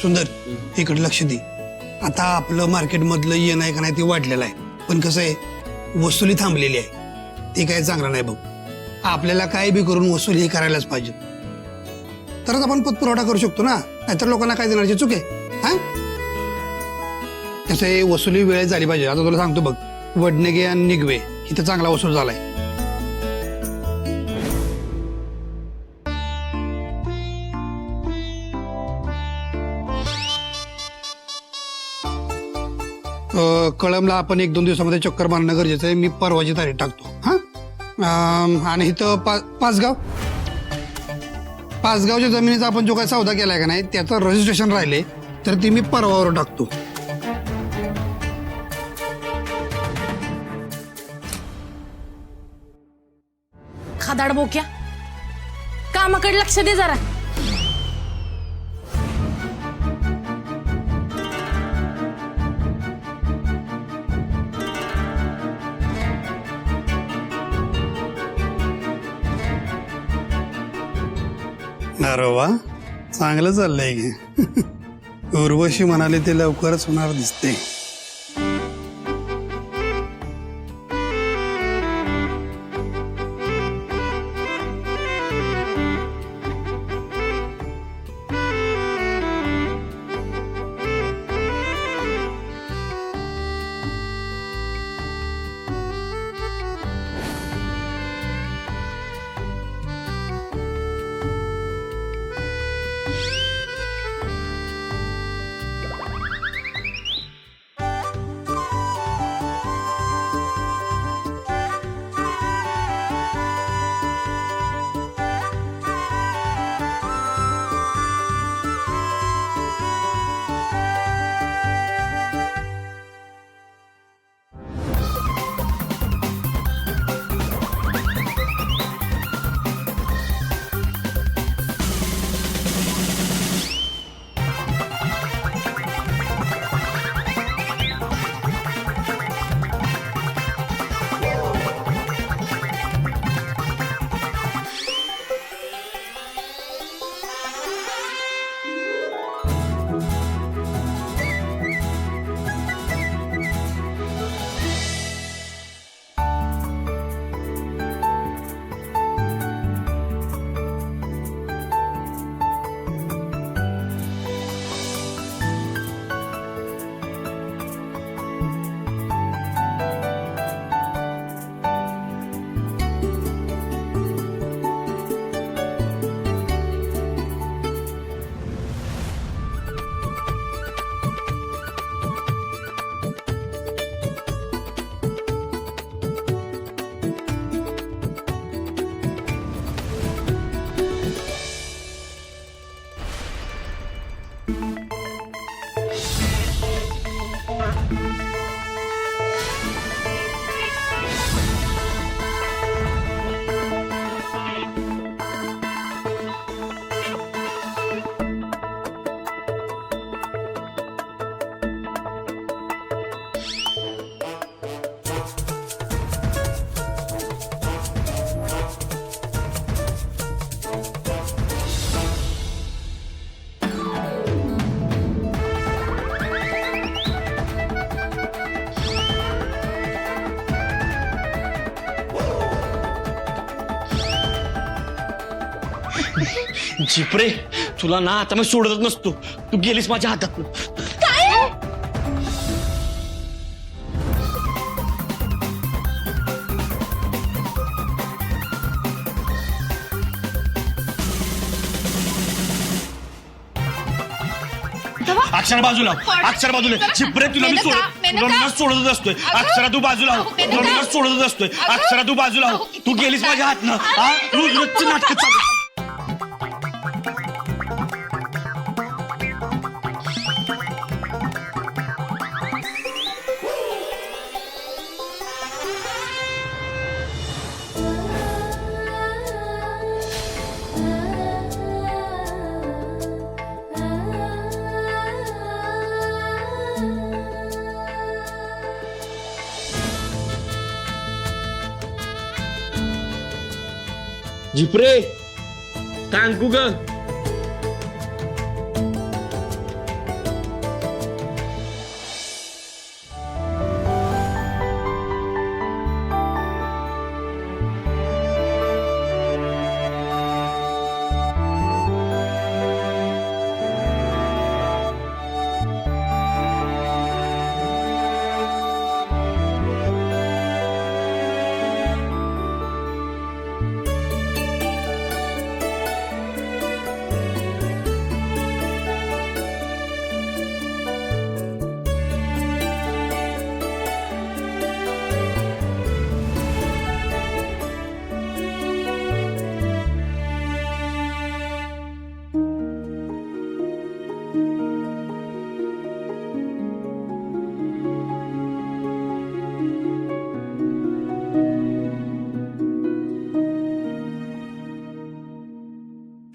सुंदर इकडे लक्ष दे. आता आपलं मार्केटमधलं येणं आहे का नाही ते वाढलेलं आहे, पण कसं आहे वसुली थांबलेली आहे, ते काय चांगलं नाही बघ. आपल्याला काय बी करून वसुली ही करायलाच पाहिजे, तरच आपण पतपुरवठा करू शकतो ना, नाहीतर लोकांना काय देण्याची चूक आहे. हा कसं आहे वसुली वेळेत झाली पाहिजे. आता तुला सांगतो बघ, वडनेगे आणि निगवे इथं चांगला वसूल झालाय. कळमला आपण 1-2 दिवसामध्ये चक्कर मारणं गरजेचं आहे. मी परवाची तारीख टाकतो. हा आणि इथं पाचगावच्या जमिनीचा आपण जो काय सौदा केलाय का नाही त्याचं रजिस्ट्रेशन राहिले तर ती मी परवावर टाकतो. खादाड बोक्या, कामाकडे लक्ष दे जरा. अरे वा, चांगलं चाललंय की. उर्वशी म्हणाले ते लवकरच होणार दिसते. झिपरे, तुला ना आता मी सोडतच नसतो. तू गेलीस माझ्या हातात. अक्षरा बाजूला, अक्षरा बाजूला. झिपरे, तुला मी सोडतच असतोय. अक्षरा तू बाजूला हो, तुला मी सोडतच असतोय. अक्षरा तू बाजूला हो, तू गेलीस माझ्या हातनं. रोज रोजची नाटकं चालू. झिपरे, कांकू ग.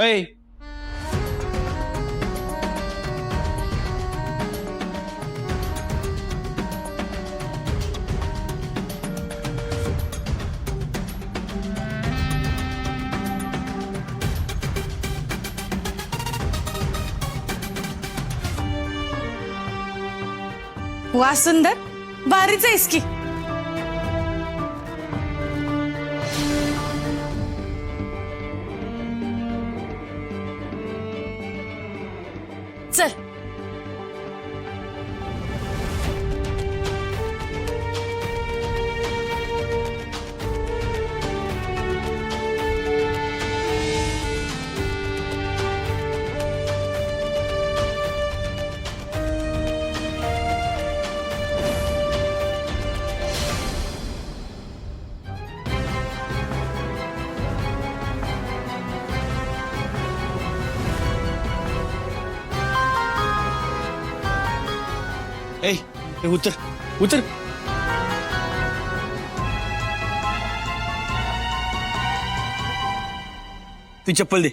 ऐ वा सुंदर, भारीच आहेस की. चल. ऐ उतर उतर. तू चप्पल दे.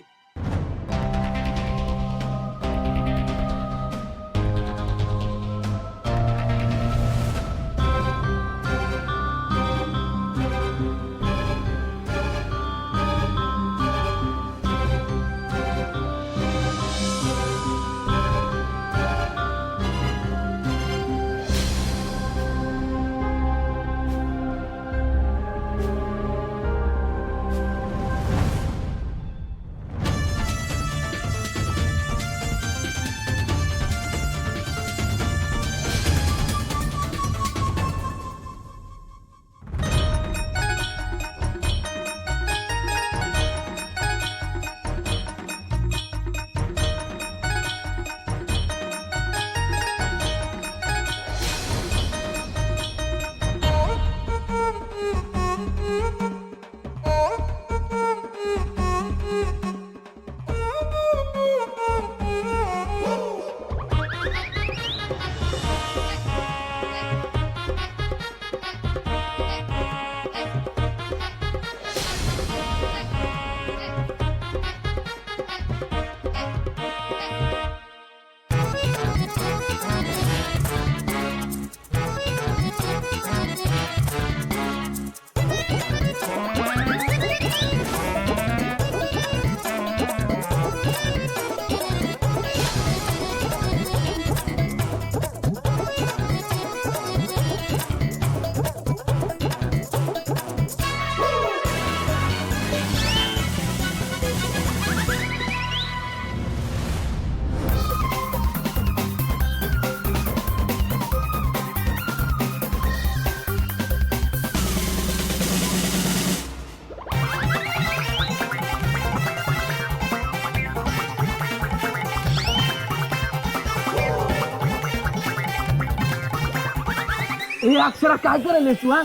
अक्षरा काय करायला तू? हा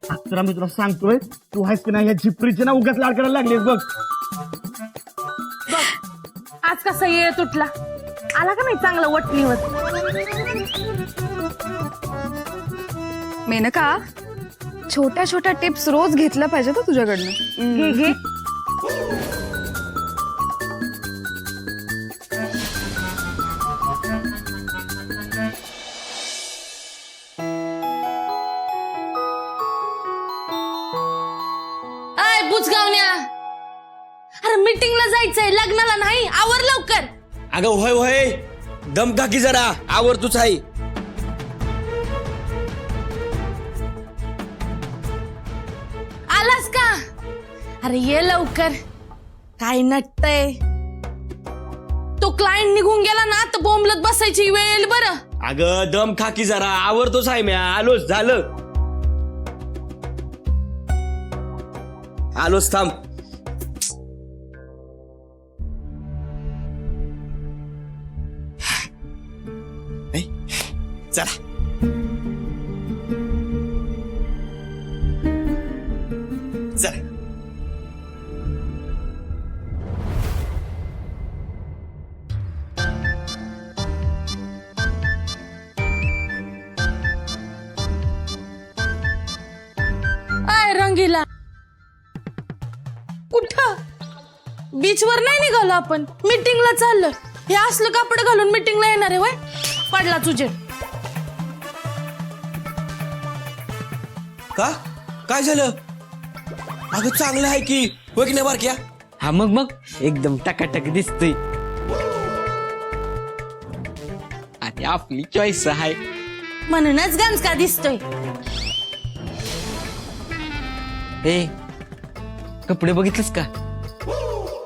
अक्षरा, मी तुला सांगतोय, तू आहेस की नाही या झिपरीचे ना उगाच लाड करायला लागलीस बघ. आज कसा येळ तुटला, आला का नाही चांगला वटणीवर. मेनका, छोट्या छोट्या टिप्स रोज घेतल्या पाहिजे तर तुझ्याकडनं. घे घे. आय बुचगावण्या, अरे मीटिंगला जायचंय, लग्नाला नाही. आवर लवकर. अगं होय होय, दम का की जरा, आवर तूच आहे. आलास का? अरे ये लवकर. काय नटतय, तो क्लायंट निघून गेला ना तर बोंबलत बसायची वेळ येईल. बरं अगं दम खा की जरा, आवरतोच आहे मी. आलोच, झालं आलोच, थांब. चला चला. आय रंगीला, बीचवर नाही निघालो आपण, मीटिंगला चाललो. हे असलं कापड घालून मीटिंगला येणार आहे वय? पडला तुझे. का काय झालं? अगं चांगलं आहे की, हो की नाही बारक्या? हा मग एकदम टकाटक दिसतोय. आणि आपली चॉईस आहे. म्हणूनच गंज का दिसतोय. ए कपडे बघितलंस का?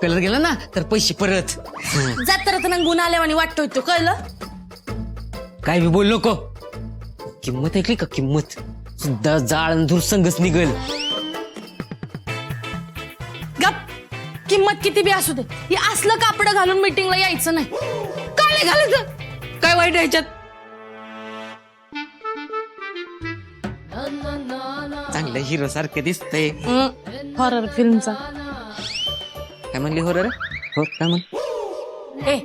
कलर गेला ना तर पैसे परत. जत्रात रंगून आल्यावानी वाटतोय तो, कळलं? काय बी बोल नको. किंमत ऐकली का? किंमत सुद्धा जाळ आणि धूर संगच निघल. गप. किंमत किती बी असू दे, हे असलं कापड घालून मीटिंगला यायचं नाही. काय नाही घालायचं? काय वाईट आहे ह्याच्यात? चांगलं हिरो सारखं दिसतंय. हॉरर फिल्मचा. काय म्हणली हॉरर? हो काय म्हण? ए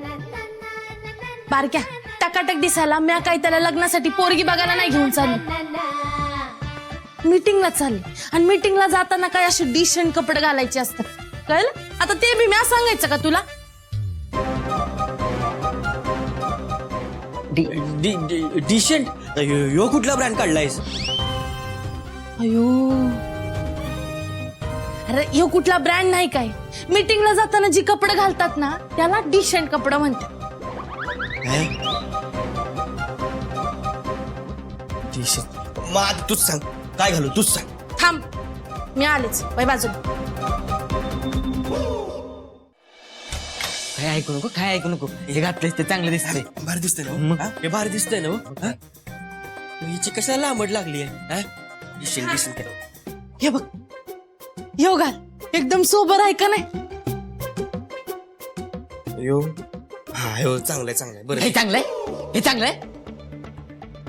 बारक्या, टकाटक दिसायला मी काय त्याला लग्नासाठी पोरगी बघायला नाही घेऊन चालली. मीटिंगला चालली. आणि मीटिंगला जाताना काय असे डिसेंट कपडे घालायचे असतात, कळलं? आता ते बी मी सांगायचं का तुला? डिसेंट यो कुठला ब्रँड काढलायस? अयो, अरे ह्यो कुठला ब्रँड नाही काय. मीटिंगला जाताना जी कपडे घालतात ना त्याला डिसेंट कपडे म्हणतात. मग तूच सांग काय घालू, तूच सांग. थांब, मी आलेच. बाई बाजूला. काय ऐकू नको, काय ऐकू नको. हे घातलंय ते चांगलं दिसतंय. भारी दिसतंय ना हो? हे भारी दिसतंय ना हो? हा? हिची कशाला लांबड लागली आहे? डिसेंट हे बघ, यो घाल. एकदम सोबर आहे का नाही? यो हा यो चांगलंय चांगलंय बरं. हे चांगलंय, हे चांगलंय.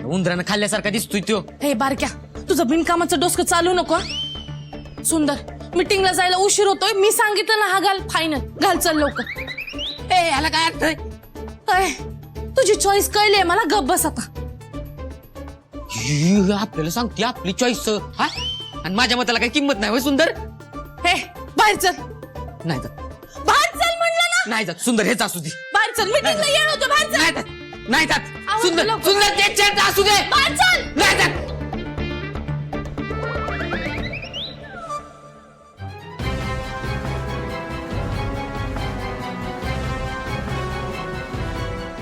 उंदरानं खाल्ल्यासारखा दिसतोय तो. हे बारक्या, तुझं बिनकामाचं डोसकं चालू नको हं? सुंदर, मीटिंगला जायला उशीर होतोय. मी सांगितलं ना हा घाल, फायनल घाल. चल लवकर. ए ह्याला काय अर्थ आहे? अय, तुझी चॉईस कळली मला. गप बस आता. आपल्याला सांगते आपली चॉईस. हा, आणि माझ्या मताला काही किंमत नाही होय सुंदर? हे बाहेर चल. नाही जात, बाहेर चल म्हणलं ना. नाही जात सुंदर. हेच असू दे. बाहेर चल, मीटिंगला येणं होतं. बाहेर चल. नाही जात, नाही जात. आवाज सुंदर लवकर. सुंदर तेच असू दे. बाहेर चल. नाही जात.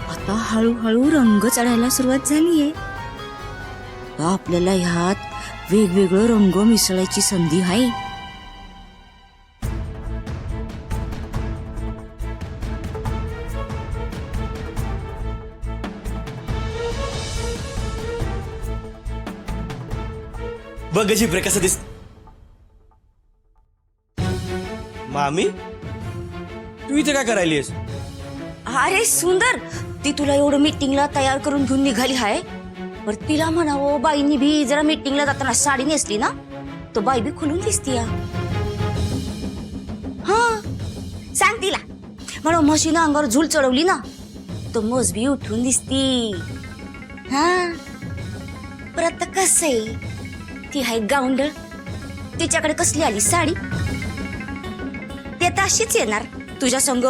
आता हळूहळू रंग चढायला सुरुवात झालीये. आता आपल्याला ह्यात वेगवेगळं रंग मिसळायची संधी आहे. बघ जिब्रे कसं दिसत. मामी तू इथे काय करायलीस? अरे सुंदर, ती तुला एवढं मीटिंगला तयार करून घेऊन निघाली आहे. पर तिला म्हणावं बाईनी भी जरा मीटिंगला जाताना साडी नेसली ना तो बाई बी खुलून दिसती. हा सांग तिला म्हणून म्हशीनं अंगावर झूल चढवली ना तो म्हस बी उठून दिसती. हा परत कसं आहे, ती आहे गावंडळ. तिच्याकडे कसली आली साडी? ती आता अशीच येणार तुझ्या संग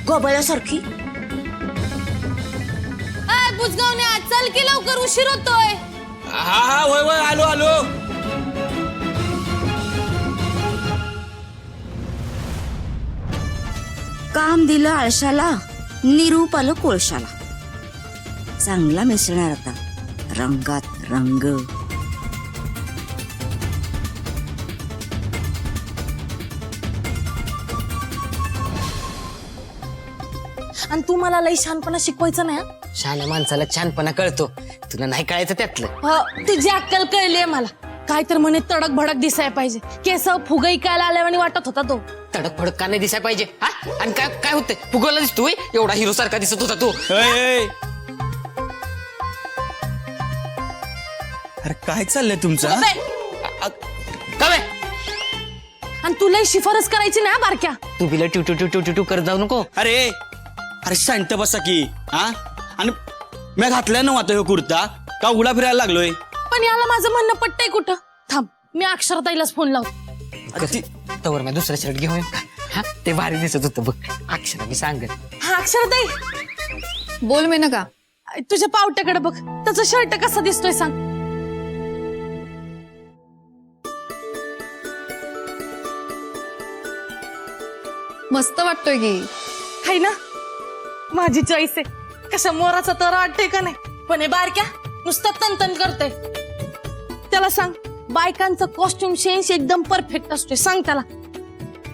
गोबळ्यासारखी. बुजगावण्या, चल की लवकर, उशीर होतोय. हा हा होय होय आलो आलो. काम दिलं आळशाला, निरूप आलं कोळशाला. चांगला मिसळणार आता रंगात रंग. आणि तू मला लई छानपणा शिकवायचं नाही हं? शहाण्या माणसाला छानपणा कळतो. तुला नाही कळायचं त्यातलं. हो, तुझी अक्कल कळलीये मला. काय तर म्हणे तडक भडक दिसायला पाहिजे. केस फुगई कायला आल्यावानी वाटत होता तो. तडक फडक का नाही दिसाय पाहिजे? हा, आणि काय काय होतंय? फुगवला दिसतोय एवढा हिरो सारखा दिसत होता तो. अरे काय चाललंय तुमचं? काय आणि तुला शिफारस करायची ना बारक्या. तू बिला टू टू टू टू टू टू करत जाऊ नको. अरे अरे शांत बसा की. हा आणि मी घातलाय ना आता ह्यो कुर्ता का उडा फिरायला लागलोय? पण याला माझं म्हणणं पटतंय कुठं? थांब, मी अक्षरताईलाच फोन लावतो. तवर मी दुसरा शर्ट घेऊन हा ते भारी दिसत होतं बघ. अक्षरा मी सांगत. हा अक्षरताई, बोल मेनका. तुझ्या पावट्याकडे बघ, त्याचा शर्ट कसा दिसतोय सांग. मस्त वाटतोय की. हाय ना, माझी चॉईस आहे. कशा मोराचा तर वाटतंय का नाही, पण हे बारक्या नुसतं तनतन करतोय. त्याला सांग बायकांचं कॉस्ट्युम सेन्स एकदम परफेक्ट असतोय, सांग त्याला.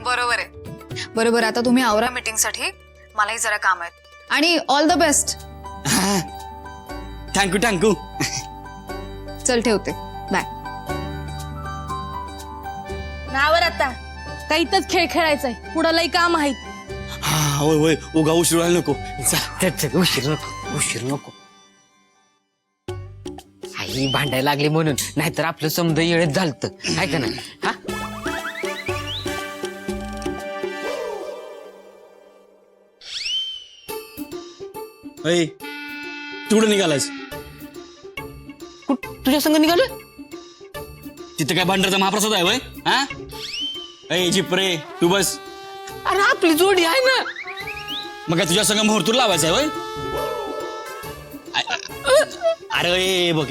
बरोबर आहे. बरोबर. आता तुम्ही आवरा मीटिंग साठी, मलाही जरा काम आहेत. आणि ऑल द बेस्ट. थँक्यू. चल ठेवते. बाय. नावर आता काही इथंच खेळ खेळायचाय, पुढं लई काम आहेत. हा होय उगा उशीर व्हायला नको. चल उशीर नको. आई भांडायला लागली म्हणून, नाहीतर आपलं समजा येळत झालत. आहे का नाही? हा तू कुठं निघालायस? तुझ्या संग निघालं? तिथं काय भांडारचा महाप्रसाद आहे वय? हा ऐ जिप्रे तू बस. अरे आपली जोडी आहे ना. मग काय तुझ्या संग मुहूर्त लावायचा आहे वय? अरे बघ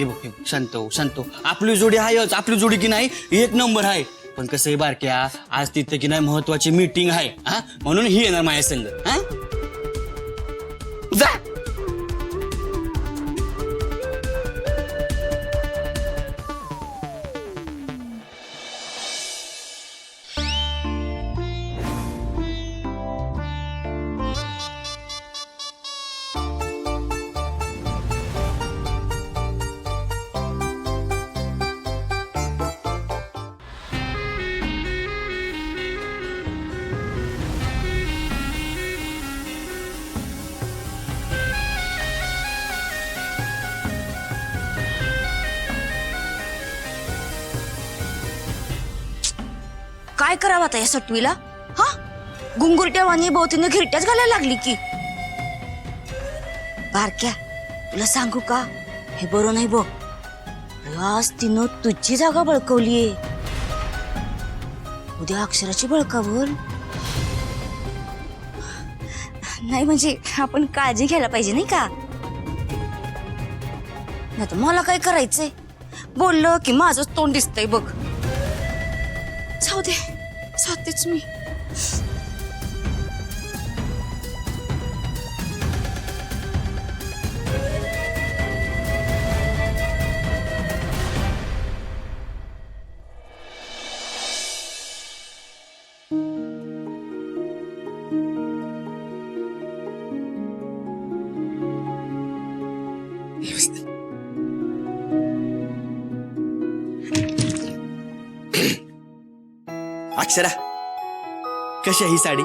शांत हो. आपली जोडी आहेच. आपली जोडी की नाही एक नंबर आहे. पण कसं आहे बारक्या, आज तिथं की नाही महत्वाची मीटिंग आहे. हा म्हणून ही येणार माझ्या संग. हा जा. काय करावं आता या सटवीला? हा, गुंगुरट्या वाणी भोवतीने घिरट्याच घालायला लागली की. बारक्या, तुला सांगू का, हे बरं नाही बघ. आज तिनं तुझी जागा बळकवलीये, उद्या अक्षराची बळकावल. नाही म्हणजे आपण काळजी घ्यायला पाहिजे नाही का? नाही तर मला काय करायचंय, बोललं की माझंच तोंड दिसतंय बघ. जाऊ दे, जातेच मी. अक्षरा कशी आहे ही साडी?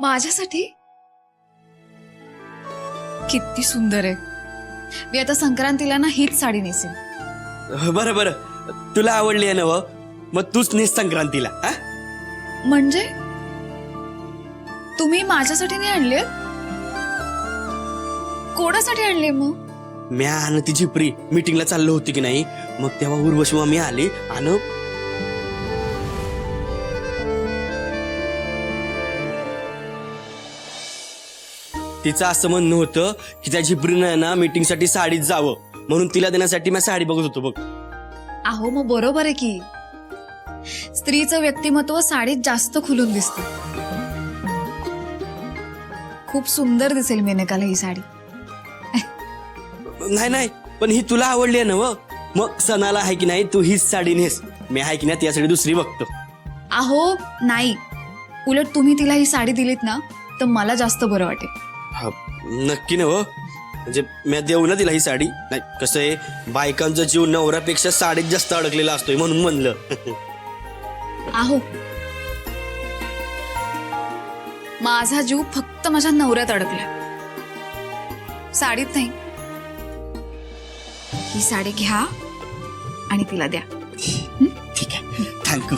माझ्यासाठी किती सुंदर आहे. मी आता संक्रांतीला ना हीच साडी नेसेन. बरं तुला आवडली आहे ना व? मग तूच नेस संक्रांतीला. हा म्हणजे तुम्ही माझ्यासाठी नाही आणले, कोणासाठी आणले मग? मी आणि ती झिपरी मीटिंगला चाललो होती की नाही, मग तेव्हा उर्वशी मामी आली आणि तिचं असं म्हणणं होतं की त्या झिपरीनं ना मीटिंगसाठी साडीत जावं, म्हणून तिला देण्यासाठी मी साडी बघत होतो बघ. अहो मग बरोबर आहे की, स्त्रीचं व्यक्तिमत्व साडीत जास्त खुलून दिसते. खूप सुंदर दिसेल मेनकाला ही साडी. नाही पण ही तुला आवडली आहे ना व? मग सणाला आहे की नाही तू हीच साडी नेस, मी आहे की नाही त्यासाठी दुसरी बघतो. अहो नाही, उलट तुम्ही तिला ही साडी दिलीत ना तर मला जास्त बरं वाटेल. हा, नक्की ना व? म्हणजे मी देऊ ना तिला ही साडी? नाही कसं आहे, बायकांचा जीव नवऱ्यापेक्षा साडीत जास्त अडकलेला असतोय म्हणून म्हणलं. अहो माझा जीव फक्त माझ्या नवऱ्यात अडकला, साडीत नाही. ही साडी घ्या आणि तिला द्या. ठीक आहे, थँक्यू.